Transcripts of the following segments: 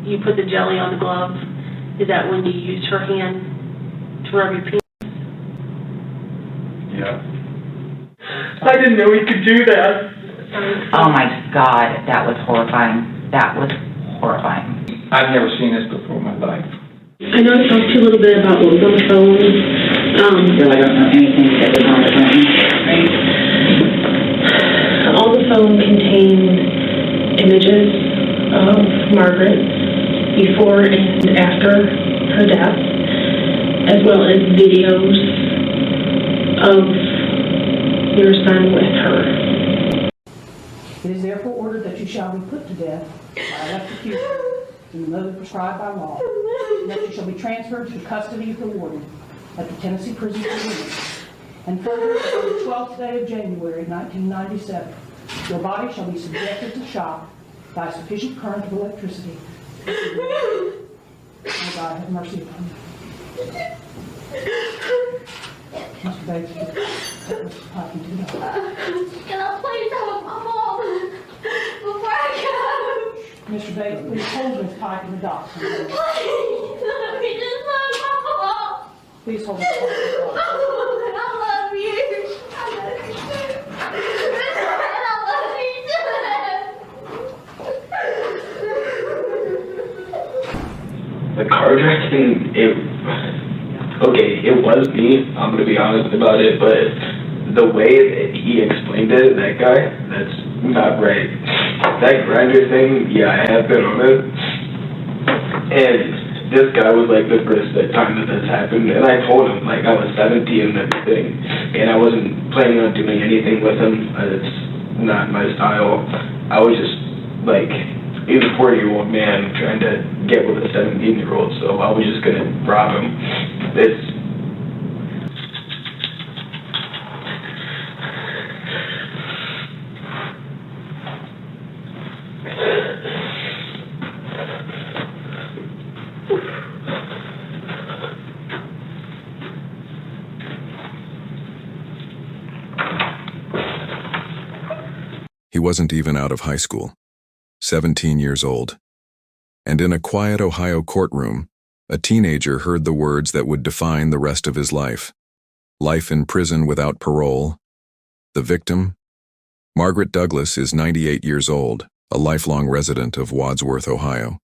you put the jelly on the glove, is that when you used her hand to rub your penis? Yeah. I didn't know he could do that. Oh my God, that was horrifying. That was horrifying. I've never seen this before in my life. I know I talked to you a little bit about what was on the phone. So I don't know anything that was on the phone, right? All the phone contained images of Margaret before and after her death, as well as videos of your son with her. It is therefore ordered that you shall be put to death by electrocution in the method prescribed by law, and that you shall be transferred to the custody of the warden at the Tennessee Prison for Women. And further, on the 12th day of January 1997, your body shall be subjected to shock by sufficient current of electricity. May God have mercy upon you. Mr. Bates, take Mr. Pike into the door. Can I please have my mom before I go? Mr. Bates, please hold Miss Pike in the dock. Please, let me just love my mom. Please hold Miss Pike in the dock. I love you. I love you too. And I love you too. The carjack thing, it was me. I'm gonna be honest about it, but the way that he explained it, that guy, that's not right. That grinder thing, yeah, I have been on it, and this guy was like the first time that this happened, and I told him, like, I was 17 and everything, and I wasn't planning on doing anything with him. It's not my style. I was just, like, he's a 40-year-old man trying to get with a 17-year-old, so I was just gonna rob him. He wasn't even out of high school, 17 years old. And in a quiet Ohio courtroom, a teenager heard the words that would define the rest of his life. Life in prison without parole. The victim? Margaret Douglas is 98 years old, a lifelong resident of Wadsworth, Ohio.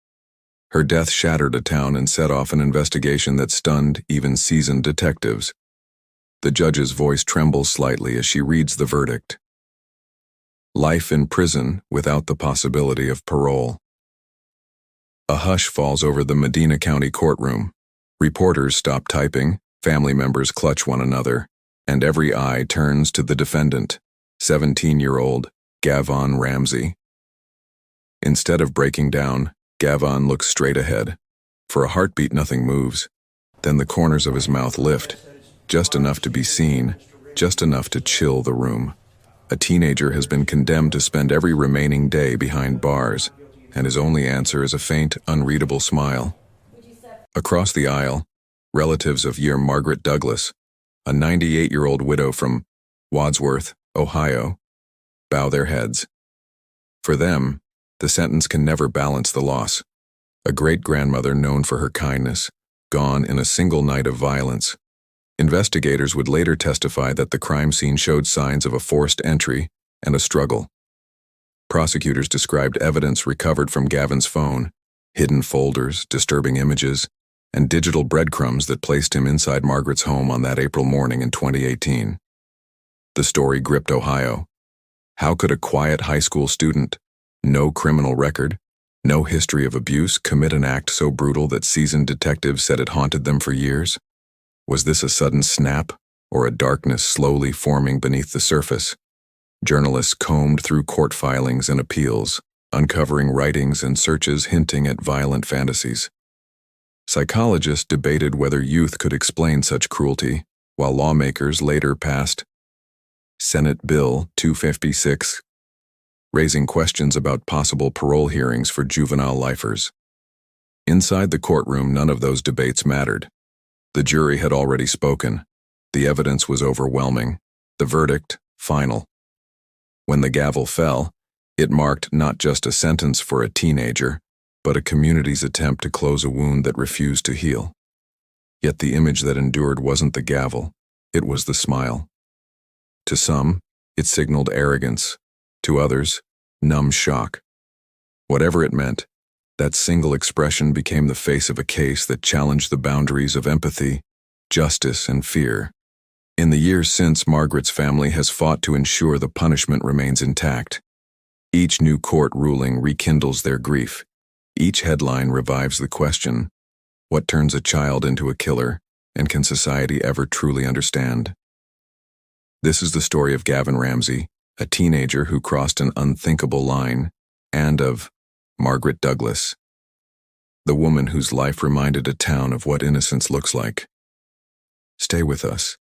Her death shattered a town and set off an investigation that stunned even seasoned detectives. The judge's voice trembles slightly as she reads the verdict. Life in prison without the possibility of parole. A hush falls over the Medina County courtroom. Reporters stop typing, family members clutch one another, and every eye turns to the defendant, 17-year-old Gavon Ramsay. Instead of breaking down, Gavon looks straight ahead. For a heartbeat, nothing moves. Then the corners of his mouth lift, just enough to be seen, just enough to chill the room. A teenager has been condemned to spend every remaining day behind bars, and his only answer is a faint, unreadable smile. Across the aisle, relatives of year Margaret Douglas, a 98-year-old widow from Wadsworth, Ohio, bow their heads. For them, the sentence can never balance the loss. A great-grandmother known for her kindness, gone in a single night of violence. Investigators would later testify that the crime scene showed signs of a forced entry and a struggle. Prosecutors described evidence recovered from Gavon's phone, hidden folders, disturbing images, and digital breadcrumbs that placed him inside Margaret's home on that April morning in 2018. The story gripped Ohio. How could a quiet high school student, no criminal record, no history of abuse, commit an act so brutal that seasoned detectives said it haunted them for years? Was this a sudden snap, or a darkness slowly forming beneath the surface? Journalists combed through court filings and appeals, uncovering writings and searches hinting at violent fantasies. Psychologists debated whether youth could explain such cruelty, while lawmakers later passed Senate Bill 256, raising questions about possible parole hearings for juvenile lifers. Inside the courtroom, none of those debates mattered. The jury had already spoken. The evidence was overwhelming. The verdict, final. When the gavel fell, it marked not just a sentence for a teenager, but a community's attempt to close a wound that refused to heal. Yet the image that endured wasn't the gavel, it was the smile. To some, it signaled arrogance. To others, numb shock. Whatever it meant, that single expression became the face of a case that challenged the boundaries of empathy, justice, and fear. In the years since, Margaret's family has fought to ensure the punishment remains intact. Each new court ruling rekindles their grief. Each headline revives the question, what turns a child into a killer, and can society ever truly understand? This is the story of Gavon Ramsay, a teenager who crossed an unthinkable line, and of Margaret Douglas, the woman whose life reminded a town of what innocence looks like. Stay with us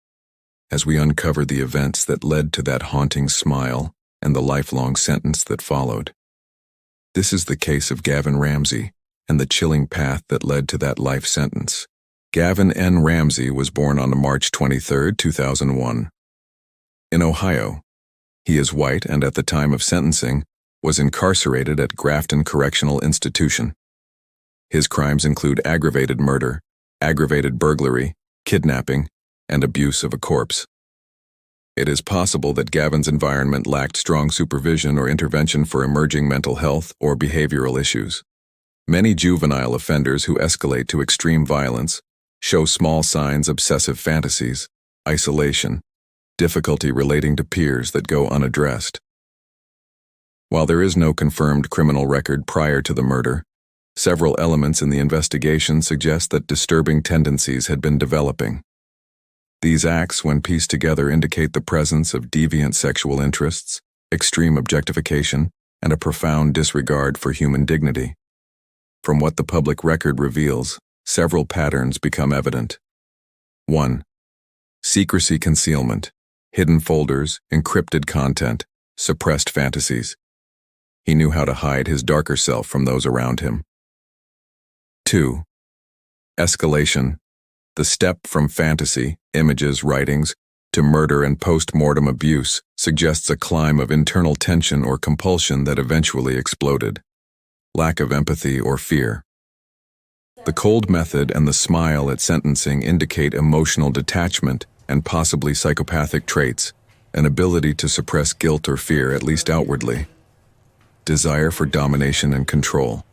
as we uncover the events that led to that haunting smile and the lifelong sentence that followed. This is the case of Gavon Ramsay and the chilling path that led to that life sentence. Gavon N. Ramsay was born on March 23, 2001. In Ohio, he is white and at the time of sentencing was incarcerated at Grafton Correctional Institution. His crimes include aggravated murder, aggravated burglary, kidnapping, and abuse of a corpse. It is possible that Gavon's environment lacked strong supervision or intervention for emerging mental health or behavioral issues. Many juvenile offenders who escalate to extreme violence show small signs of obsessive fantasies, isolation, difficulty relating to peers that go unaddressed. While there is no confirmed criminal record prior to the murder, several elements in the investigation suggest that disturbing tendencies had been developing. These acts, when pieced together, indicate the presence of deviant sexual interests, extreme objectification, and a profound disregard for human dignity. From what the public record reveals, several patterns become evident. 1. Secrecy concealment, hidden folders, encrypted content, suppressed fantasies. He knew how to hide his darker self from those around him. 2. Escalation, the step from fantasy, images, writings, to murder and post-mortem abuse suggests a climb of internal tension or compulsion that eventually exploded. Lack of empathy or fear. The cold method and the smile at sentencing indicate emotional detachment and possibly psychopathic traits, an ability to suppress guilt or fear, at least outwardly. Desire for domination and control.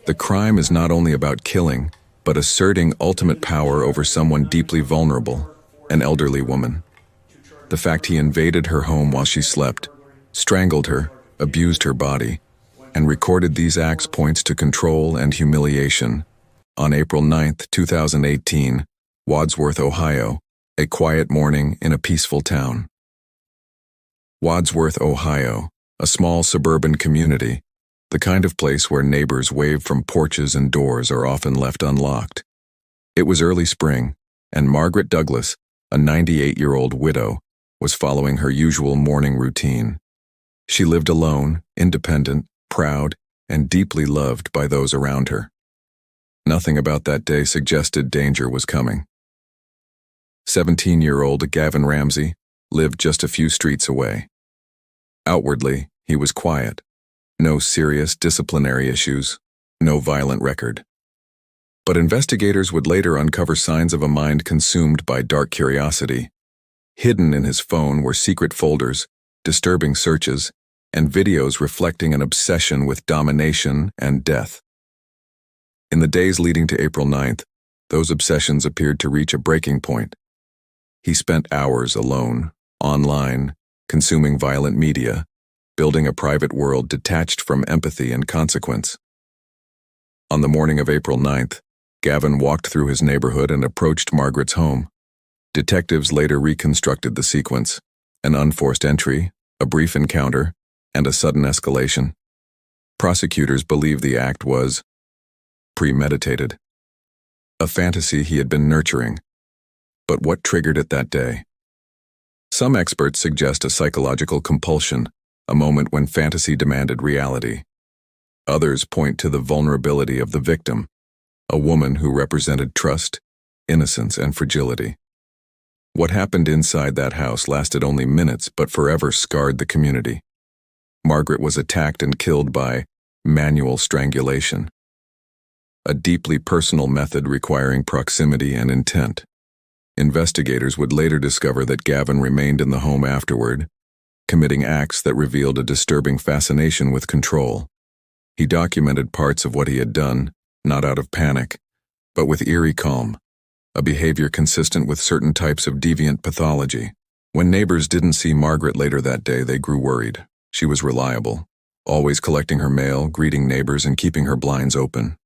The crime is not only about killing, but asserting ultimate power over someone deeply vulnerable, an elderly woman. The fact he invaded her home while she slept, strangled her, abused her body, and recorded these acts points to control and humiliation. On April 9, 2018, Wadsworth, Ohio, a quiet morning in a peaceful town. Wadsworth, Ohio, a small suburban community, the kind of place where neighbors wave from porches and doors are often left unlocked. It was early spring, and Margaret Douglas, a 98-year-old widow, was following her usual morning routine. She lived alone, independent, proud, and deeply loved by those around her. Nothing about that day suggested danger was coming. 17-year-old Gavon Ramsay lived just a few streets away. Outwardly, he was quiet. No serious disciplinary issues, no violent record. But investigators would later uncover signs of a mind consumed by dark curiosity. Hidden in his phone were secret folders, disturbing searches, and videos reflecting an obsession with domination and death. In the days leading to April 9th, those obsessions appeared to reach a breaking point. He spent hours alone, online, consuming violent media, building a private world detached from empathy and consequence. On the morning of April 9th, Gavon walked through his neighborhood and approached Margaret's home. Detectives later reconstructed the sequence: an unforced entry, a brief encounter, and a sudden escalation. Prosecutors believe the act was premeditated, a fantasy he had been nurturing. But what triggered it that day? Some experts suggest a psychological compulsion, a moment when fantasy demanded reality. Others point to the vulnerability of the victim, a woman who represented trust, innocence, and fragility. What happened inside that house lasted only minutes but forever scarred the community. Margaret was attacked and killed by manual strangulation. A deeply personal method requiring proximity and intent. Investigators would later discover that Gavon remained in the home afterward, committing acts that revealed a disturbing fascination with control. He documented parts of what he had done, not out of panic, but with eerie calm, a behavior consistent with certain types of deviant pathology. When neighbors didn't see Margaret later that day, they grew worried. She was reliable, always collecting her mail, greeting neighbors, and keeping her blinds open.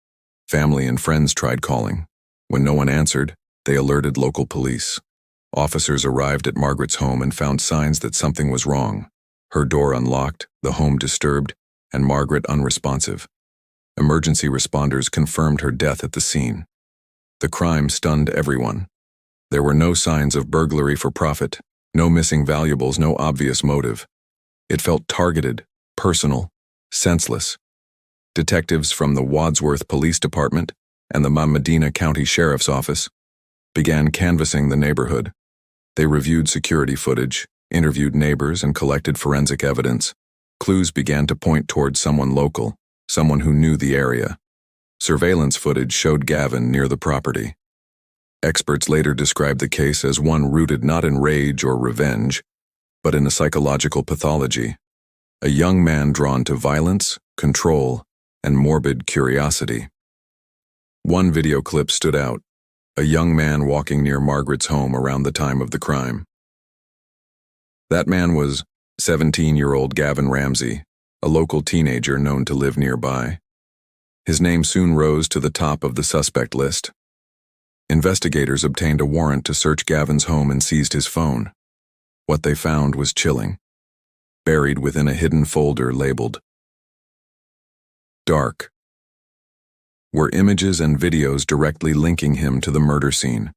Family and friends tried calling. When no one answered, they alerted local police. Officers arrived at Margaret's home and found signs that something was wrong. Her door unlocked, the home disturbed, and Margaret unresponsive. Emergency responders confirmed her death at the scene. The crime stunned everyone. There were no signs of burglary for profit, no missing valuables, no obvious motive. It felt targeted, personal, senseless. Detectives from the Wadsworth Police Department and the Medina County Sheriff's Office began canvassing the neighborhood. They reviewed security footage, interviewed neighbors, and collected forensic evidence. Clues began to point towards someone local, someone who knew the area. Surveillance footage showed Gavon near the property. Experts later described the case as one rooted not in rage or revenge, but in a psychological pathology. A young man drawn to violence, control, and morbid curiosity. One video clip stood out, a young man walking near Margaret's home around the time of the crime. That man was 17-year-old Gavon Ramsay, a local teenager known to live nearby. His name soon rose to the top of the suspect list. Investigators obtained a warrant to search Gavon's home and seized his phone. What they found was chilling. Buried within a hidden folder labeled "Dark" were images and videos directly linking him to the murder scene.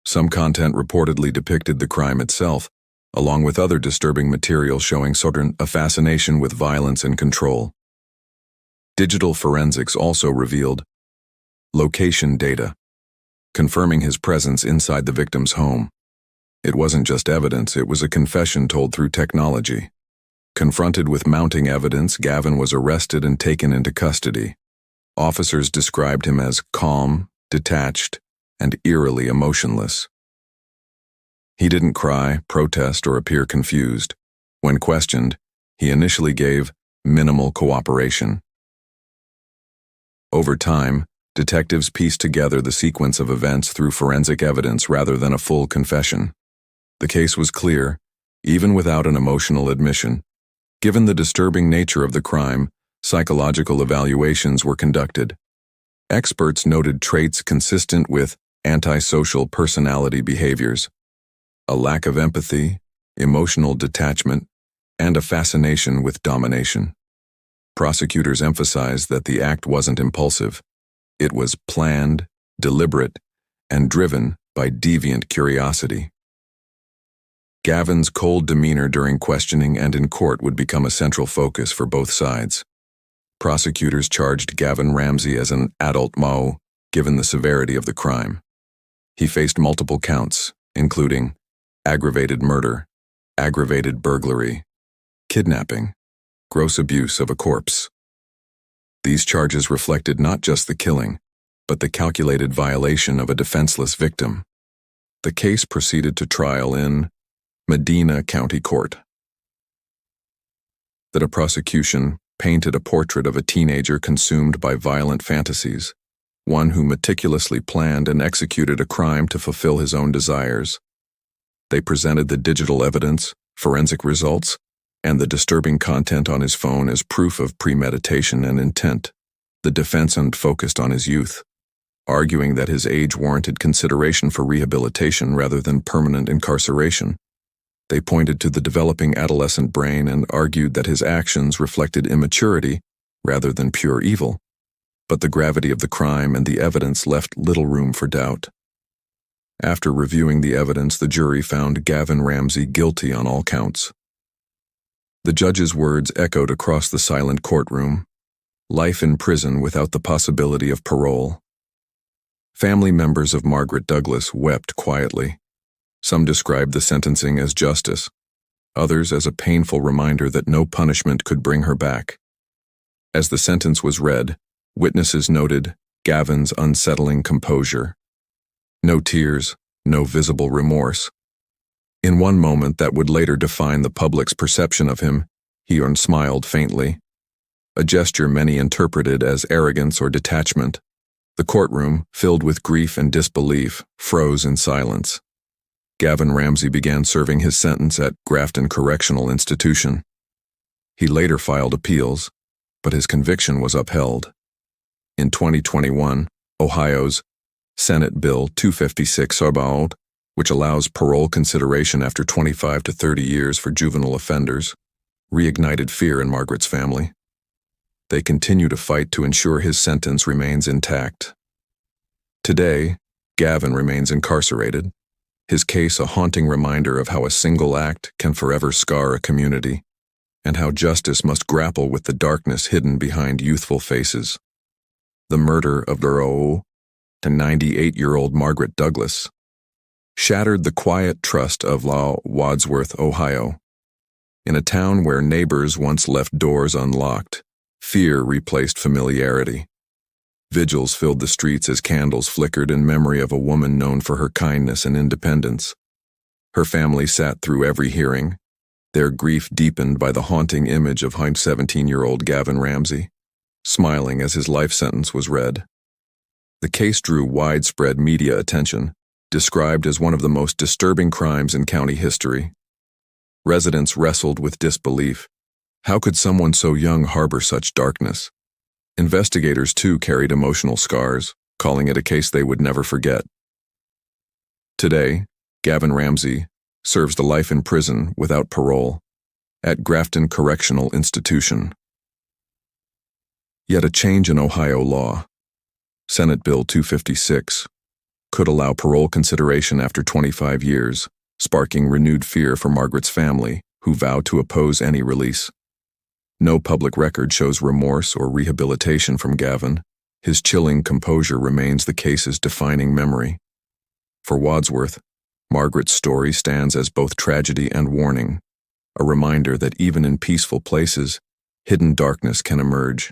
Some content reportedly depicted the crime itself, along with other disturbing material showing a fascination with violence and control. Digital forensics also revealed location data, confirming his presence inside the victim's home. It wasn't just evidence, it was a confession told through technology. Confronted with mounting evidence, Gavon was arrested and taken into custody. Officers described him as calm, detached, and eerily emotionless. He didn't cry, protest, or appear confused. When questioned, he initially gave minimal cooperation. Over time, detectives pieced together the sequence of events through forensic evidence rather than a full confession. The case was clear, even without an emotional admission. Given the disturbing nature of the crime, psychological evaluations were conducted. Experts noted traits consistent with antisocial personality behaviors, a lack of empathy, emotional detachment, and a fascination with domination. Prosecutors emphasized that the act wasn't impulsive. It was planned, deliberate, and driven by deviant curiosity. Gavon's cold demeanor during questioning and in court would become a central focus for both sides. Prosecutors charged Gavon Ramsay as an adult Mao, given the severity of the crime. He faced multiple counts, including aggravated murder, aggravated burglary, kidnapping, gross abuse of a corpse. These charges reflected not just the killing, but the calculated violation of a defenseless victim. The case proceeded to trial in Medina County Court. The prosecution painted a portrait of a teenager consumed by violent fantasies, one who meticulously planned and executed a crime to fulfill his own desires. They presented the digital evidence, forensic results, and the disturbing content on his phone as proof of premeditation and intent. The defense focused on his youth, arguing that his age warranted consideration for rehabilitation rather than permanent incarceration. They pointed to the developing adolescent brain and argued that his actions reflected immaturity rather than pure evil. But the gravity of the crime and the evidence left little room for doubt. After reviewing the evidence, the jury found Gavon Ramsay guilty on all counts. The judge's words echoed across the silent courtroom: life in prison without the possibility of parole. Family members of Margaret Douglas wept quietly. Some described the sentencing as justice, others as a painful reminder that no punishment could bring her back. As the sentence was read, witnesses noted Gavon's unsettling composure. No tears, no visible remorse. In one moment that would later define the public's perception of him, he smiled faintly, a gesture many interpreted as arrogance or detachment. The courtroom, filled with grief and disbelief, froze in silence. Gavon Ramsay began serving his sentence at Grafton Correctional Institution. He later filed appeals, but his conviction was upheld. In 2021, Ohio's Senate Bill 256, which allows parole consideration after 25 to 30 years for juvenile offenders, reignited fear in Margaret's family. They continue to fight to ensure his sentence remains intact. Today, Gavon remains incarcerated, his case a haunting reminder of how a single act can forever scar a community, and how justice must grapple with the darkness hidden behind youthful faces. The murder of the 98-year-old Margaret Douglas shattered the quiet trust of Wadsworth, Ohio. In a town where neighbors once left doors unlocked, fear replaced familiarity. Vigils filled the streets as candles flickered in memory of a woman known for her kindness and independence. Her family sat through every hearing, their grief deepened by the haunting image of 17-year-old Gavon Ramsay, smiling as his life sentence was read. The case drew widespread media attention, described as one of the most disturbing crimes in county history. Residents wrestled with disbelief. How could someone so young harbor such darkness? Investigators, too, carried emotional scars, calling it a case they would never forget. Today, Gavon Ramsay serves the life in prison without parole at Grafton Correctional Institution. Yet a change in Ohio law, Senate Bill 256, could allow parole consideration after 25 years, sparking renewed fear for Margaret's family, who vowed to oppose any release. No public record shows remorse or rehabilitation from Gavon. His chilling composure remains the case's defining memory. For Wadsworth, Margaret's story stands as both tragedy and warning, a reminder that even in peaceful places, hidden darkness can emerge,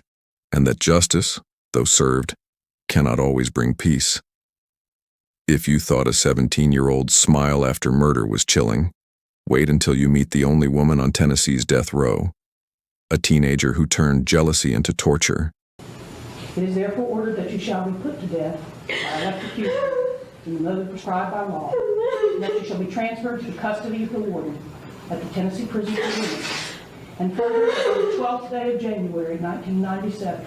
and that justice, though served, cannot always bring peace. If you thought a 17-year-old's smile after murder was chilling, wait until you meet the only woman on Tennessee's death row, a teenager who turned jealousy into torture. It is therefore ordered that you shall be put to death by electrocution in the mode prescribed by law, and that you shall be transferred to the custody of the warden at the Tennessee Prison for Women. And further, on the 12th day of January, 1997,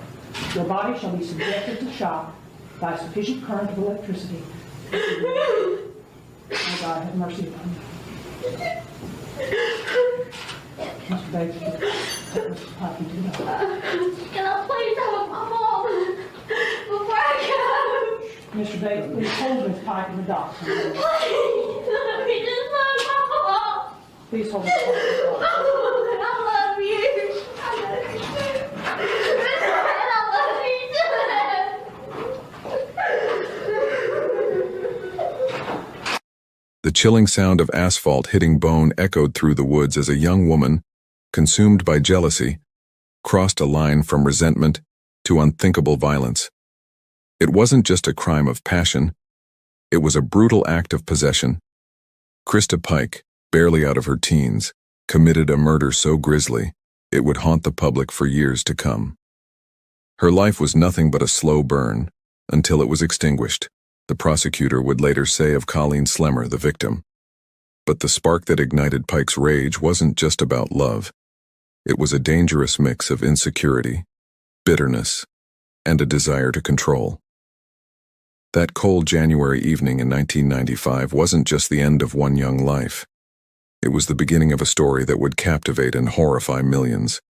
your body shall be subjected to shock by a sufficient current of electricity. May God have mercy upon you. Mr. Bates, take Mr. Pike into the house. Can I please have my mom before I go? Mr. Bates, please hold Ms. Pike in the dock. Please, let me just love my mom. Please hold Ms. Pike in the dock. I love you. I love you too. And I love you too. The chilling sound of asphalt hitting bone echoed through the woods as a young woman, consumed by jealousy, crossed a line from resentment to unthinkable violence. It wasn't just a crime of passion, it was a brutal act of possession. Krista Pike, barely out of her teens, committed a murder so grisly it would haunt the public for years to come. Her life was nothing but a slow burn, until it was extinguished, the prosecutor would later say of Colleen Slemmer, the victim. But the spark that ignited Pike's rage wasn't just about love. It was a dangerous mix of insecurity, bitterness, and a desire to control. That cold January evening in 1995 wasn't just the end of one young life. It was the beginning of a story that would captivate and horrify millions.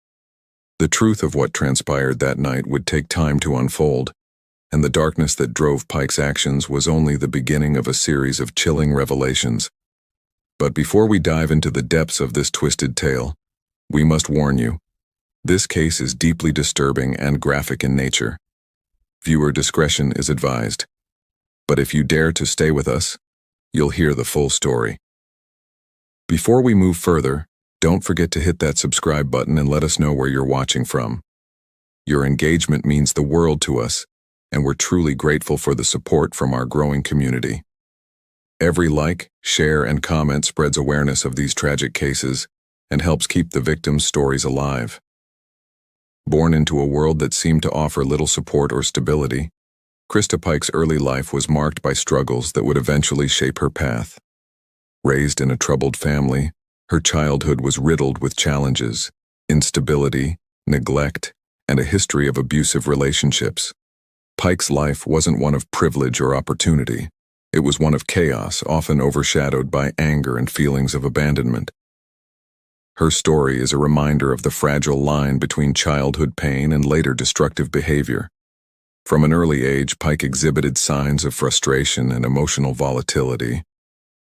The truth of what transpired that night would take time to unfold, and the darkness that drove Pike's actions was only the beginning of a series of chilling revelations. But before we dive into the depths of this twisted tale, we must warn you, this case is deeply disturbing and graphic in nature. Viewer discretion is advised. But if you dare to stay with us, you'll hear the full story. Before we move further, don't forget to hit that subscribe button and let us know where you're watching from. Your engagement means the world to us, and we're truly grateful for the support from our growing community. Every like, share, and comment spreads awareness of these tragic cases and helps keep the victims' stories alive. Born into a world that seemed to offer little support or stability, Krista Pike's early life was marked by struggles that would eventually shape her path. Raised in a troubled family, her childhood was riddled with challenges, instability, neglect, and a history of abusive relationships. Pike's life wasn't one of privilege or opportunity. It was one of chaos, often overshadowed by anger and feelings of abandonment. Her story is a reminder of the fragile line between childhood pain and later destructive behavior. From an early age, Pike exhibited signs of frustration and emotional volatility,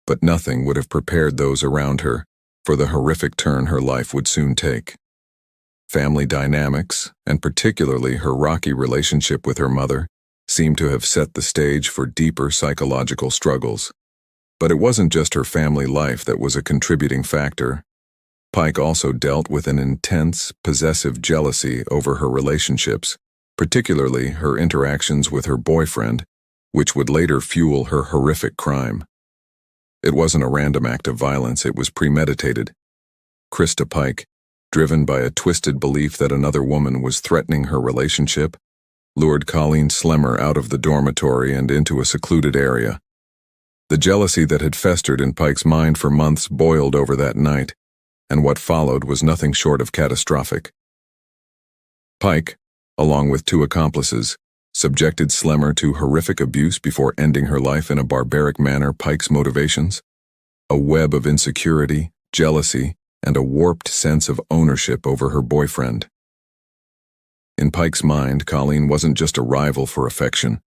but nothing would have prepared those around her for the horrific turn her life would soon take. Family dynamics, and particularly her rocky relationship with her mother, seemed to have set the stage for deeper psychological struggles. But it wasn't just her family life that was a contributing factor. Pike also dealt with an intense, possessive jealousy over her relationships, particularly her interactions with her boyfriend, which would later fuel her horrific crime. It wasn't a random act of violence, it was premeditated. Krista Pike, driven by a twisted belief that another woman was threatening her relationship, lured Colleen Slemmer out of the dormitory and into a secluded area. The jealousy that had festered in Pike's mind for months boiled over that night, and what followed was nothing short of catastrophic. Pike, along with 2 accomplices, subjected Slemmer to horrific abuse before ending her life in a barbaric manner. Pike's motivations? A web of insecurity, jealousy, and a warped sense of ownership over her boyfriend. In Pike's mind, Colleen wasn't just a rival for affection.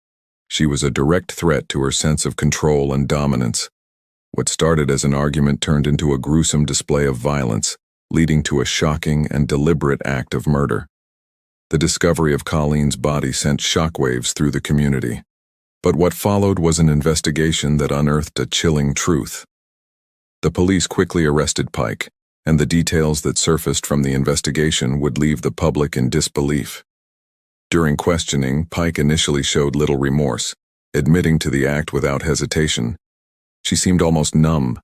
She was a direct threat to her sense of control and dominance. What started as an argument turned into a gruesome display of violence, leading to a shocking and deliberate act of murder. The discovery of Colleen's body sent shockwaves through the community. But what followed was an investigation that unearthed a chilling truth. The police quickly arrested Pike, and the details that surfaced from the investigation would leave the public in disbelief. During questioning, Pike initially showed little remorse, admitting to the act without hesitation. She seemed almost numb,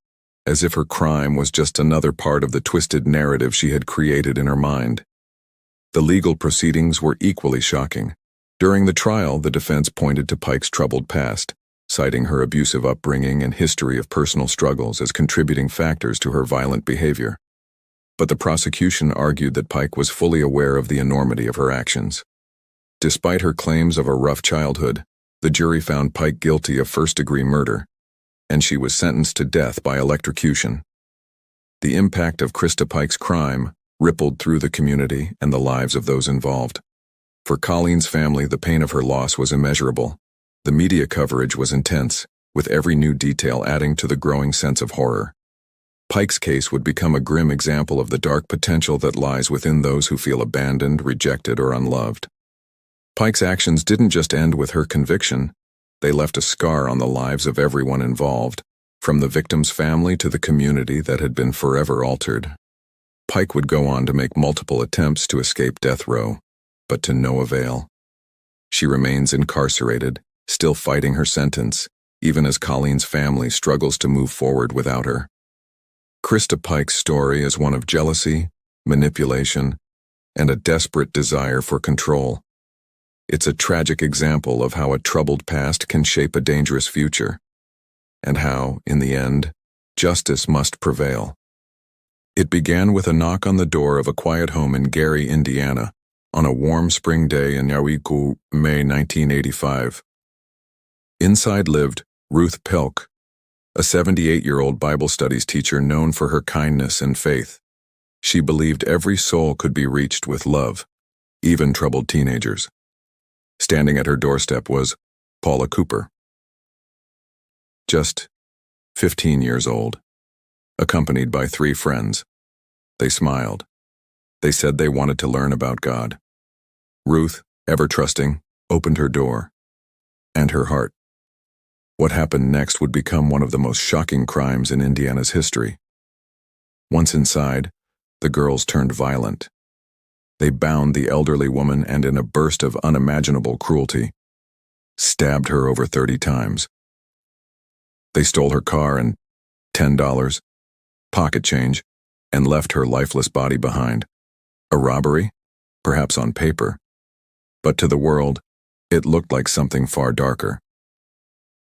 as if her crime was just another part of the twisted narrative she had created in her mind. The legal proceedings were equally shocking. During the trial, the defense pointed to Pike's troubled past, citing her abusive upbringing and history of personal struggles as contributing factors to her violent behavior. But the prosecution argued that Pike was fully aware of the enormity of her actions. Despite her claims of a rough childhood, the jury found Pike guilty of first-degree murder, and she was sentenced to death by electrocution. The impact of Krista Pike's crime rippled through the community and the lives of those involved. For Colleen's family, the pain of her loss was immeasurable. The media coverage was intense, with every new detail adding to the growing sense of horror. Pike's case would become a grim example of the dark potential that lies within those who feel abandoned, rejected, or unloved. Pike's actions didn't just end with her conviction. They left a scar on the lives of everyone involved, from the victim's family to the community that had been forever altered. Pike would go on to make multiple attempts to escape death row, but to no avail. She remains incarcerated, still fighting her sentence, even as Colleen's family struggles to move forward without her. Krista Pike's story is one of jealousy, manipulation, and a desperate desire for control. It's a tragic example of how a troubled past can shape a dangerous future, and how, in the end, justice must prevail. It began with a knock on the door of a quiet home in Gary, Indiana, on a warm spring day in Yawiku, May 1985. Inside lived Ruth Pelk, a 78-year-old Bible studies teacher known for her kindness and faith. She believed every soul could be reached with love, even troubled teenagers. Standing at her doorstep was Paula Cooper, just 15 years old, accompanied by 3 friends. They smiled. They said they wanted to learn about God. Ruth, ever trusting, opened her door and her heart. What happened next would become one of the most shocking crimes in Indiana's history. Once inside, the girls turned violent. They bound the elderly woman and, in a burst of unimaginable cruelty, stabbed her over 30 times. They stole her car and $10, pocket change, and left her lifeless body behind. A robbery? Perhaps on paper. But to the world, it looked like something far darker.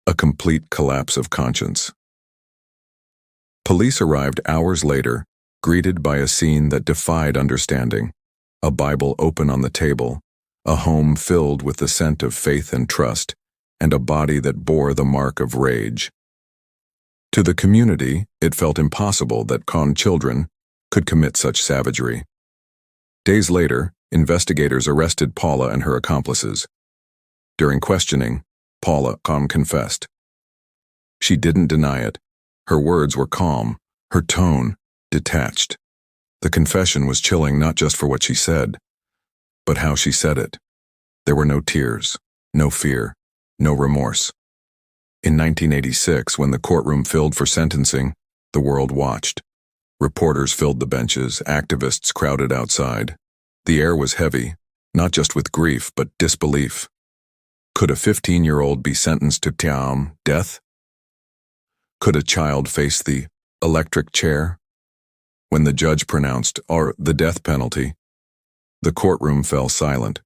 A complete collapse of conscience. Police arrived hours later, greeted by a scene that defied understanding. A Bible open on the table, a home filled with the scent of faith and trust, and a body that bore the mark of rage. To the community, it felt impossible that Con children could commit such savagery. Days later, investigators arrested Paula and her accomplices. During questioning, Paula confessed. She didn't deny it. Her words were calm, her tone detached. The confession was chilling not just for what she said, but how she said it. There were no tears, no fear, no remorse. In 1986, when the courtroom filled for sentencing, the world watched. Reporters filled the benches, activists crowded outside. The air was heavy, not just with grief, but disbelief. Could a 15-year-old be sentenced to death? Could a child face the electric chair? When the judge pronounced the death penalty, the courtroom fell silent.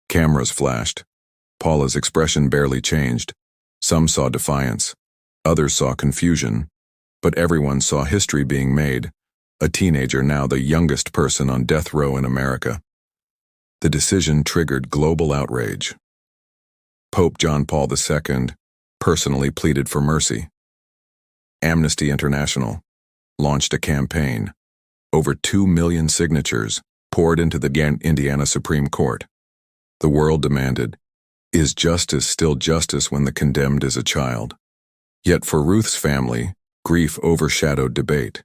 Cameras flashed. Paula's expression barely changed. Some saw defiance. Others saw confusion. But everyone saw history being made, a teenager now the youngest person on death row in America. The decision triggered global outrage. Pope John Paul II personally pleaded for mercy. Amnesty International launched a campaign. Over 2 million signatures poured into the Indiana Supreme Court. The world demanded, is justice still justice when the condemned is a child? Yet for Ruth's family, grief overshadowed debate.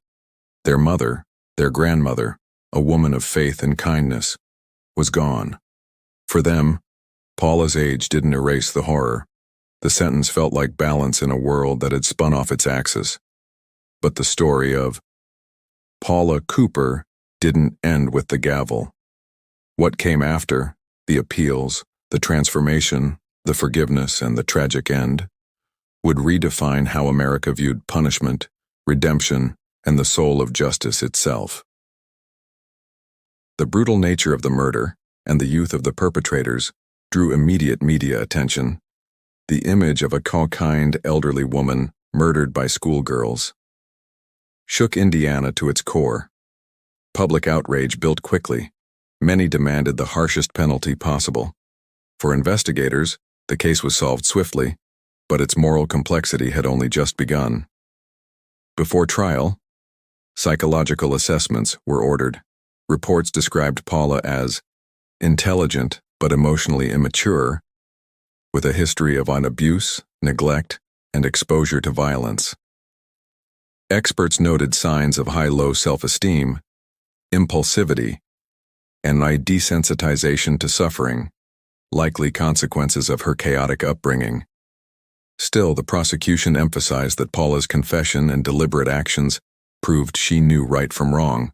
Their mother, their grandmother, a woman of faith and kindness, was gone. For them, Paula's age didn't erase the horror. The sentence felt like balance in a world that had spun off its axis. But the story of Paula Cooper didn't end with the gavel. What came after, the appeals, the transformation, the forgiveness, and the tragic end, would redefine how America viewed punishment, redemption, and the soul of justice itself. The brutal nature of the murder and the youth of the perpetrators drew immediate media attention. The image of a kind elderly woman murdered by schoolgirls shook Indiana to its core. Public outrage built quickly. Many demanded the harshest penalty possible. For investigators, the case was solved swiftly, but its moral complexity had only just begun. Before trial, psychological assessments were ordered. Reports described Paula as intelligent but emotionally immature, with a history of abuse, neglect, and exposure to violence. Experts noted signs of high-low self-esteem, impulsivity, and desensitization to suffering, likely consequences of her chaotic upbringing. Still, the prosecution emphasized that Paula's confession and deliberate actions proved she knew right from wrong.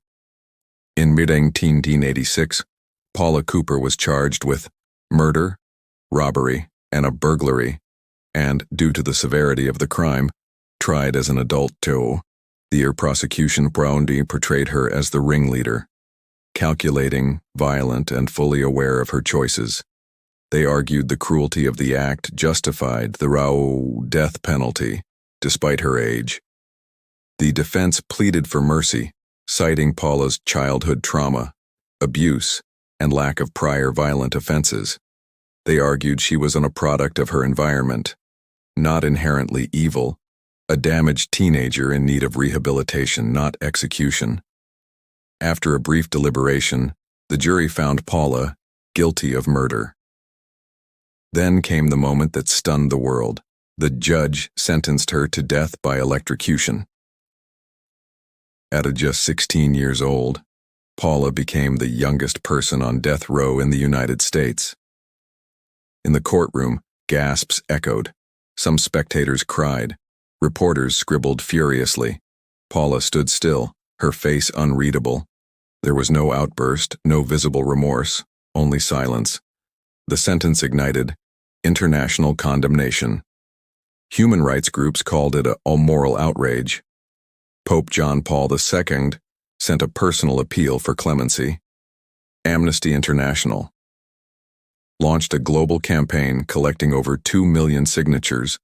In mid-1986, Paula Cooper was charged with murder, robbery, and a burglary, and, due to the severity of the crime, tried as an adult too. The prosecution portrayed her as the ringleader, calculating, violent, and fully aware of her choices. They argued the cruelty of the act justified the death penalty, despite her age. The defense pleaded for mercy, citing Paula's childhood trauma, abuse, and lack of prior violent offenses. They argued she was a product of her environment, not inherently evil, a damaged teenager in need of rehabilitation, not execution. After a brief deliberation, the jury found Paula guilty of murder. Then came the moment that stunned the world. The judge sentenced her to death by electrocution. At just 16 years old, Paula became the youngest person on death row in the United States. In the courtroom, gasps echoed. Some spectators cried. Reporters scribbled furiously. Paula stood still, her face unreadable. There was no outburst, no visible remorse, only silence. The sentence ignited international condemnation. Human rights groups called it a moral outrage. Pope John Paul II sent a personal appeal for clemency. Amnesty International launched a global campaign collecting over 2 million signatures,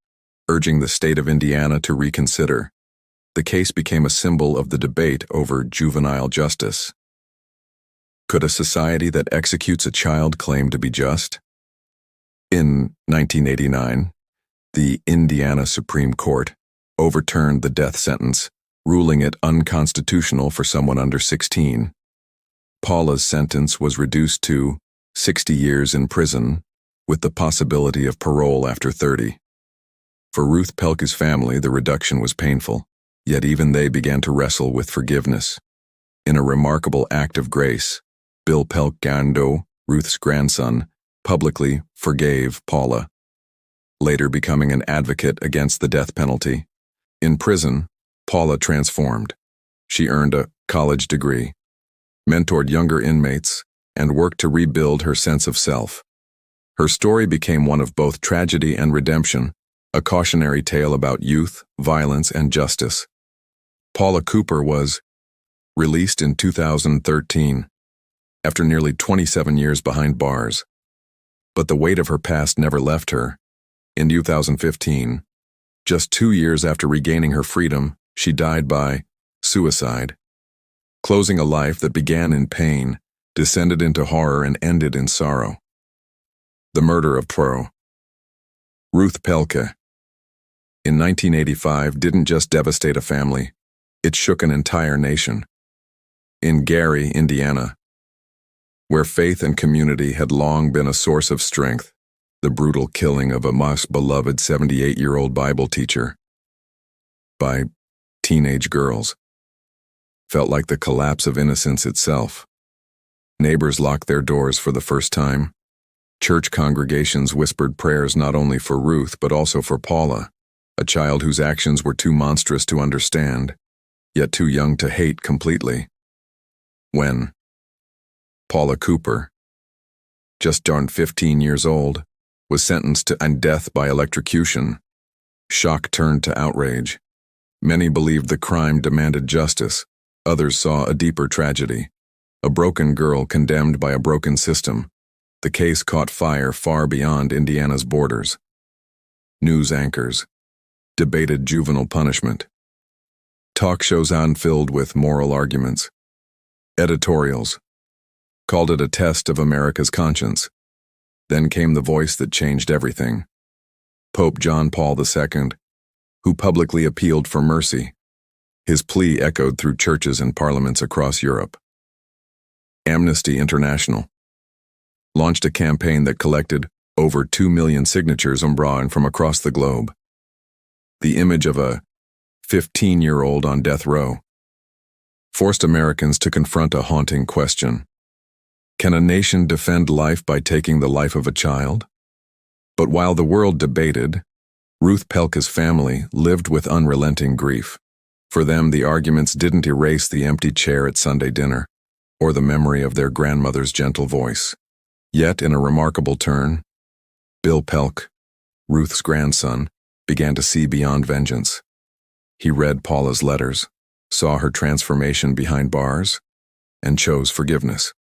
urging the state of Indiana to reconsider. The case became a symbol of the debate over juvenile justice. Could a society that executes a child claim to be just? In 1989, the Indiana Supreme Court overturned the death sentence, ruling it unconstitutional for someone under 16. Paula's sentence was reduced to 60 years in prison, with the possibility of parole after 30. For Ruth Pelke's family, the reduction was painful, yet even they began to wrestle with forgiveness. In a remarkable act of grace, Bill Pelke Gando, Ruth's grandson, publicly forgave Paula, later becoming an advocate against the death penalty. In prison, Paula transformed. She earned a college degree, mentored younger inmates, and worked to rebuild her sense of self. Her story became one of both tragedy and redemption, a cautionary tale about youth, violence, and justice. Paula Cooper was released in 2013, after nearly 27 years behind bars. But the weight of her past never left her. In 2015, just 2 years after regaining her freedom, she died by suicide, closing a life that began in pain, descended into horror, and ended in sorrow. The murder of Ruth Pelke in 1985 didn't just devastate a family, it shook an entire nation. In Gary, Indiana, where faith and community had long been a source of strength, the brutal killing of a most beloved 78-year-old Bible teacher by teenage girls felt like the collapse of innocence itself. Neighbors locked their doors for the first time. Church congregations whispered prayers not only for Ruth but also for Paula, a child whose actions were too monstrous to understand, yet too young to hate completely. When Paula Cooper, just turned 15 years old, was sentenced to death by electrocution, shock turned to outrage. Many believed the crime demanded justice. Others saw a deeper tragedy. A broken girl condemned by a broken system. The case caught fire far beyond Indiana's borders. News anchors debated juvenile punishment. Talk shows filled with moral arguments. Editorials called it a test of America's conscience. Then came the voice that changed everything. Pope John Paul II, who publicly appealed for mercy. His plea echoed through churches and parliaments across Europe. Amnesty International launched a campaign that collected over 2 million signatures from across the globe. The image of a 15-year-old on death row forced Americans to confront a haunting question. Can a nation defend life by taking the life of a child? But while the world debated, Ruth Pelke's family lived with unrelenting grief. For them, the arguments didn't erase the empty chair at Sunday dinner, or the memory of their grandmother's gentle voice. Yet, in a remarkable turn, Bill Pelke, Ruth's grandson, began to see beyond vengeance. He read Paula's letters, saw her transformation behind bars, and chose forgiveness.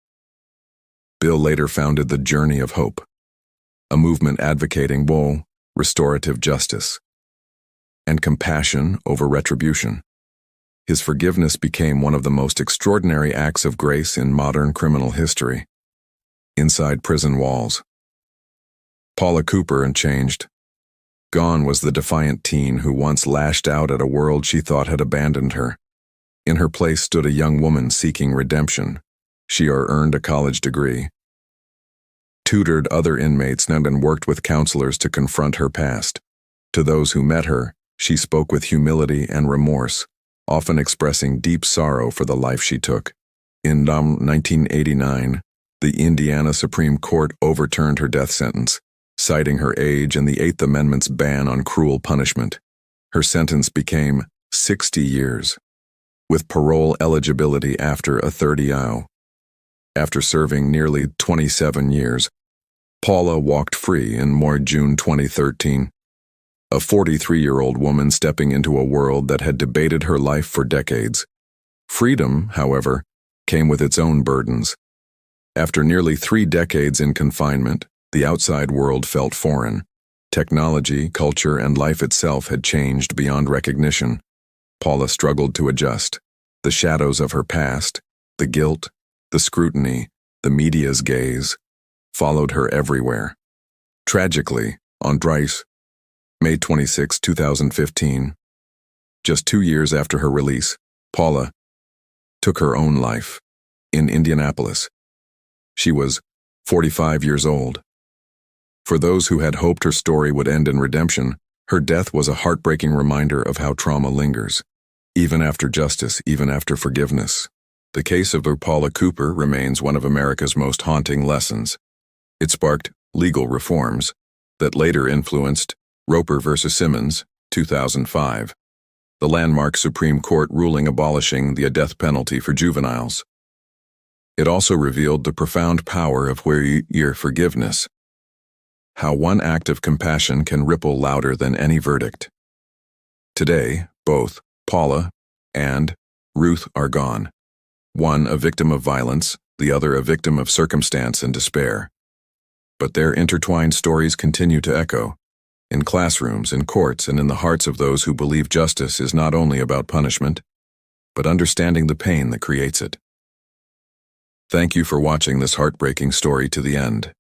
Bill later founded the Journey of Hope, a movement advocating restorative justice and compassion over retribution. His forgiveness became one of the most extraordinary acts of grace in modern criminal history. Inside prison walls, Paula Cooper unchanged. Gone was the defiant teen who once lashed out at a world she thought had abandoned her. In her place stood a young woman seeking redemption. She earned a college degree, tutored other inmates, and worked with counselors to confront her past. To those who met her, she spoke with humility and remorse, often expressing deep sorrow for the life she took. In 1989, the Indiana Supreme Court overturned her death sentence, citing her age and the Eighth Amendment's ban on cruel punishment. Her sentence became 60 years, with parole eligibility after a 30-year After serving nearly 27 years, Paula walked free in June 2013. A 43-year-old woman stepping into a world that had debated her life for decades. Freedom, however, came with its own burdens. After nearly 3 decades in confinement, the outside world felt foreign. Technology, culture, and life itself had changed beyond recognition. Paula struggled to adjust. The shadows of her past, the guilt, the scrutiny, the media's gaze, followed her everywhere. Tragically, on May 26, 2015, just 2 years after her release, Paula took her own life in Indianapolis. She was 45 years old. For those who had hoped her story would end in redemption, her death was a heartbreaking reminder of how trauma lingers. Even after justice, even after forgiveness. The case of Paula Cooper remains one of America's most haunting lessons. It sparked legal reforms that later influenced Roper v. Simmons, 2005, the landmark Supreme Court ruling abolishing the death penalty for juveniles. It also revealed the profound power of your forgiveness, how one act of compassion can ripple louder than any verdict. Today, both Paula and Ruth are gone. One a victim of violence, the other a victim of circumstance and despair. But their intertwined stories continue to echo, in classrooms, in courts, and in the hearts of those who believe justice is not only about punishment, but understanding the pain that creates it. Thank you for watching this heartbreaking story to the end.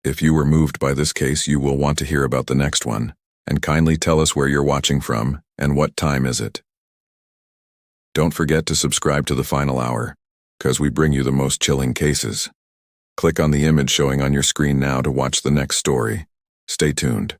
If you were moved by this case, you will want to hear about the next one, and kindly tell us where you're watching from and what time is it. Don't forget to subscribe to The Final Hour, because we bring you the most chilling cases. Click on the image showing on your screen now to watch the next story. Stay tuned.